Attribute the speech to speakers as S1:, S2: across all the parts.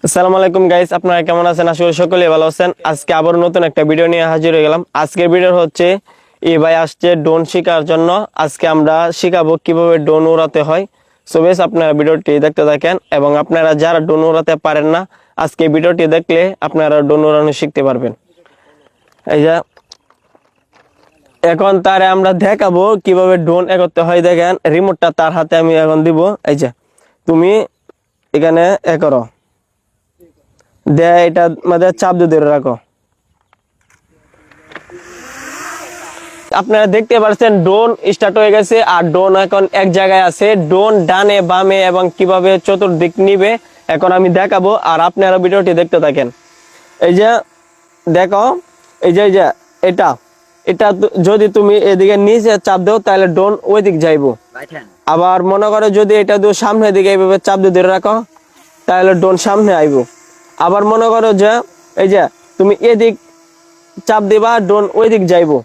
S1: আসসালামু আলাইকুম গাইস, আপনারা কেমন আছেন? আশা করি সকলেই ভালো আছেন। আজকে আবার নতুন একটা ভিডিও নিয়ে হাজির হয়ে গেলাম। আজকের ভিডিও হচ্ছে এই ভাই আসছে ড্রোন শেখার জন্য। আজকে আমরা শিখাবো কিভাবে ড্রোন উড়াতে হয়। সো বেশ আপনারা ভিডিওটি দেখতে থাকেন, এবং আপনারা যারা ড্রোন উড়াতে পারেন না, আজকে ভিডিওটি দেখলে আপনারা ড্রোন উড়ানো শিখতে পারবেন। এই যে এখন তারে আমরা দেখাবো কিভাবে ড্রোন করতে হয়। দেখেন, রিমোটটা তার হাতে আমি এখন দিব। এই যে তুমি এখানে করো, এটা মানে চাপ দিয়ে ধরে রাখো। আপনারা দেখতে পাচ্ছেন ড্রোন স্টার্ট হয়ে গেছে, আর ড্রোন এখন এক জায়গায় আছে। ড্রোন ডানে বামে এবং কিভাবে চতুর্দিক নিবে এখন আমি দেখাবো, আর আপনারা ভিডিওটি দেখতে থাকেন। এই যে দেখো, এই যে এটা এটা যদি তুমি এদিকে নিচে চাপ দাও তাহলে ড্রোন ওই দিক যাইবো। আবার মনে করো যদি এটা সামনের দিকে এইভাবে চাপ দিয়ে ধরে রাখো তাহলে ড্রোন সামনে আইবো। আবার মনে করো যে এই যে তুমি এদিক চাপ দিবা, ড্রোন ওই দিক যাইবো।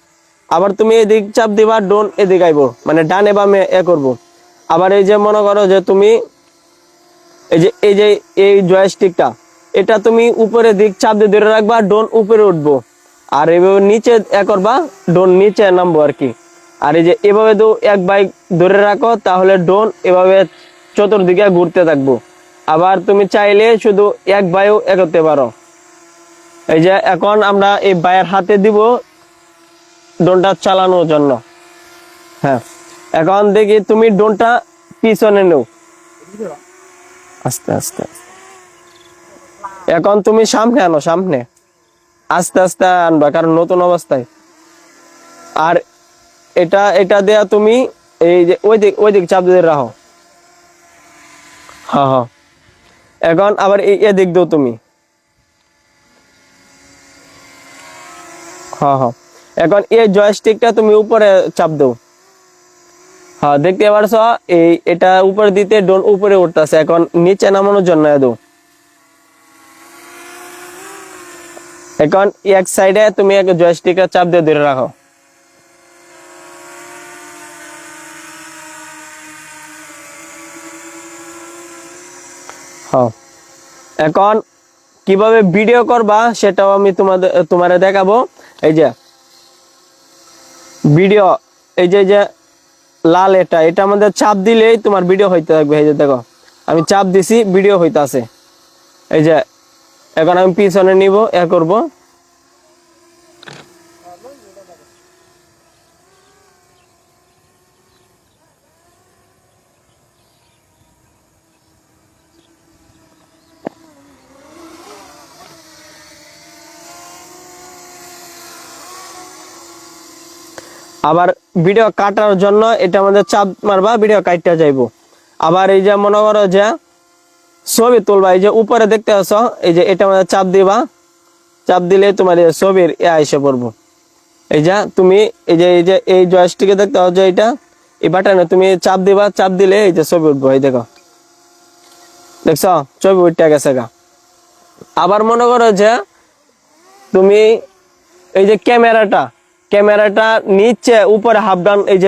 S1: আবার তুমি এদিক চাপ দিবা, ড্রোন এদিক আইবো, মানে ডানে বামে করবো। আবার এই যে মনে করো যে তুমি এই জয়স্টিকটা, এটা তুমি উপরের দিক চাপ দিয়ে ধরে রাখবা, ড্রোন উপরে উঠবো। আর এইভাবে নিচে করবা, ড্রোন নিচে নামবো আর কি। আর এই যে এভাবে এক বাইক ধরে রাখো, তাহলে ড্রোন এভাবে চতুর্দিকে ঘুরতে থাকবো। আবার তুমি চাইলে শুধু এক বাইও করতে পারো। এই যে এখন আমরা এই বাইয়ের হাতে দিব ড্রোনটা চালানোর জন্য। হ্যাঁ, এখন দেখি তুমি ড্রোনটা পিছনে নেও, আস্তে আস্তে। এখন তুমি সামনে আনো, সামনে আস্তে আস্তে আনবা, কারণ নতুন অবস্থায়। আর এটা দেয়া তুমি এই যে ওই দিক চাপ দিয়ে রাখো। হ্যাঁ হ্যাঁ, এখন আবার এদিক দাও তুমি। হ্যাঁ হ্যাঁ, এখন এই জয়স্টিকটা তুমি উপরে চাপ দাও। হ্যাঁ, দেখতে পারছো এটা উপরে দিতে ড্রোন উপরে উঠতেছে। এখন নিচে নামানোর জন্য দাও। এখন এক সাইডে তুমি এক জয়স্টিকের চাপ দিয়ে ধরে রাখো। হ্যাঁ, এখন কিভাবে ভিডিও করবা সেটাও আমি তোমারে দেখাবো। এই যে ভিডিও, এই যে লাল এটা আমাদের চাপ দিলেই তোমার ভিডিও হইতে থাকবে। এই যে দেখো, আমি চাপ দিছি, ভিডিও হইতে আছে। এই যে এখন আমি পিছনে নিব, করব। আবার ভিডিও কাটার জন্য এটা আমাদের চাপ মারবা, ভিডিও কাটতে যাইবো। আবার এই যে মনে করো যে ছবি তুলবা, এই যে উপরে দেখতে পাচ্ছ, এই যে এটা আমাদের চাপ দিবা। চাপ দিলে তোমার ছবির এসে পড়বো। এই যে তুমি এই জয়স্টিকে দেখতে পাচ্ছ, এটা এই বাটনে তুমি চাপ দিবা। চাপ দিলে এই যে ছবি উঠবো। এই দেখো, দেখছ ছবি উঠতে গেছে গা। আবার মনে করো যে তুমি এই যে ক্যামেরাটা নিচে উপরে হাফ ডাউন, এই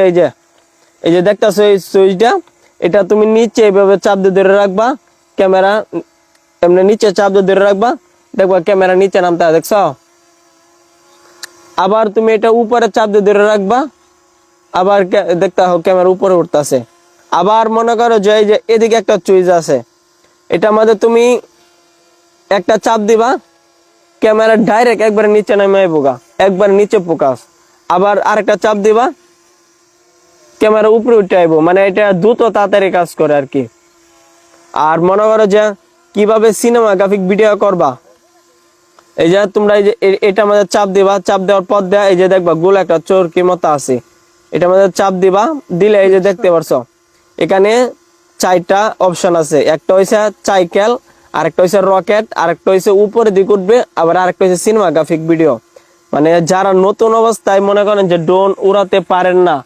S1: যে দেখতেছো এই সুইচটা, এটা তুমি নিচে এইভাবে চাপ দিয়ে ধরে রাখবা। ক্যামেরা এমনি নিচে চাপ দিয়ে ধরে রাখবা, দেখবা ক্যামেরা নিচে নামতে, দেখছো? আবার তুমি এটা উপরে চাপ দিয়ে ধরে রাখবা, আবার দেখতে হোক ক্যামেরা উপরে উঠতেছে। আবার মনে করো যে এই যে এদিকে একটা সুইচ আছে, এটা মধ্যে তুমি একটা চাপ দিবা, ক্যামেরা ডাইরেক্ট একবারে নিচে নামে আইবোগা, একবার নিচে ফোকাস। আবার আরেকটা চাপ দিবা, ক্যামেরা উপরে উঠে আইবো। মানে এটা দ্রুত তাড়াতাড়ি কাজ করে আর কি। আর মনে করো যে কিভাবে সিনেমাগ্রাফিক ভিডিও করবা, এই যে তোমরা এই যে এটা আমাদের চাপ দিবা। চাপ দেওয়ার পর দেয়া এই যে দেখবা গোল একটা চরকি মতো আছে, এটা আমাদের চাপ দিবা। দিলে এই যে দেখতে পারছো এখানে 4টা অপশন আছে। একটা হইছে সাইকেল, আরেকটা হইছে রকেট, আরেকটা হইছে উপরে দিকে উঠবে, আবার আরেকটা হইছে সিনেমাগ্রাফিক ভিডিও। মানে যারা নতুন অবস্থায় মনে করেন যে ড্রোন উড়াতে পারেন না,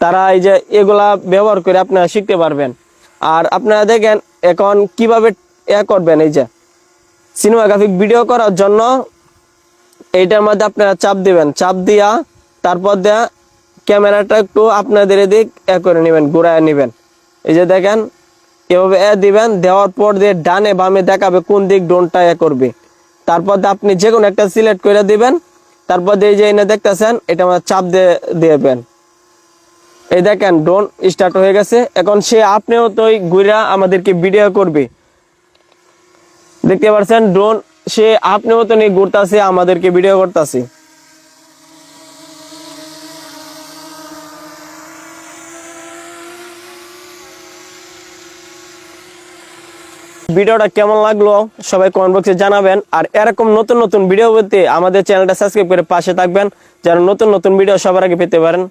S1: তারা এই যে এগুলা ব্যবহার করে আপনারা শিখতে পারবেন। আর আপনারা দেখেন এখন কিভাবে করবেন। এই যে সিনেমাগ্রাফিক ভিডিও করার জন্য এইটার মধ্যে আপনারা চাপ দিবেন। চাপ দিয়া তারপর দেয়া ক্যামেরাটা একটু আপনাদের এদিক করে নেবেন, ঘুরায় নেবেন। এই যে দেখেন এভাবে দিবেন, দেওয়ার পর দিয়ে ডানে বামে দেখাবে কোন দিক ড্রোনটা করবে। তারপর আপনি যে কোনো একটা সিলেক্ট করে দিবেন। তারপর দিয়ে যে এনে দেখতেছেন এটা আমরা চাপ দিয়ে দিবেন। এই দেখেন ড্রোন স্টার্ট হয়ে গেছে। এখন সে আপনিও তো ঘুরা আমাদেরকে ভিডিও করবে। দেখতে পাচ্ছেন ড্রোন সে আপনিও তো নিয়ে ঘুরতেছে, আমাদেরকে ভিডিও করতেছে। ভিডিওটা কেমন লাগলো সবাই কমেন্ট বক্সে জানাবেন। আর এরকম নতুন নতুন ভিডিও পেতে আমাদের চ্যানেলটা সাবস্ক্রাইব করে পাশে থাকবেন, যেন নতুন নতুন ভিডিও সবার আগে পেতে পারেন।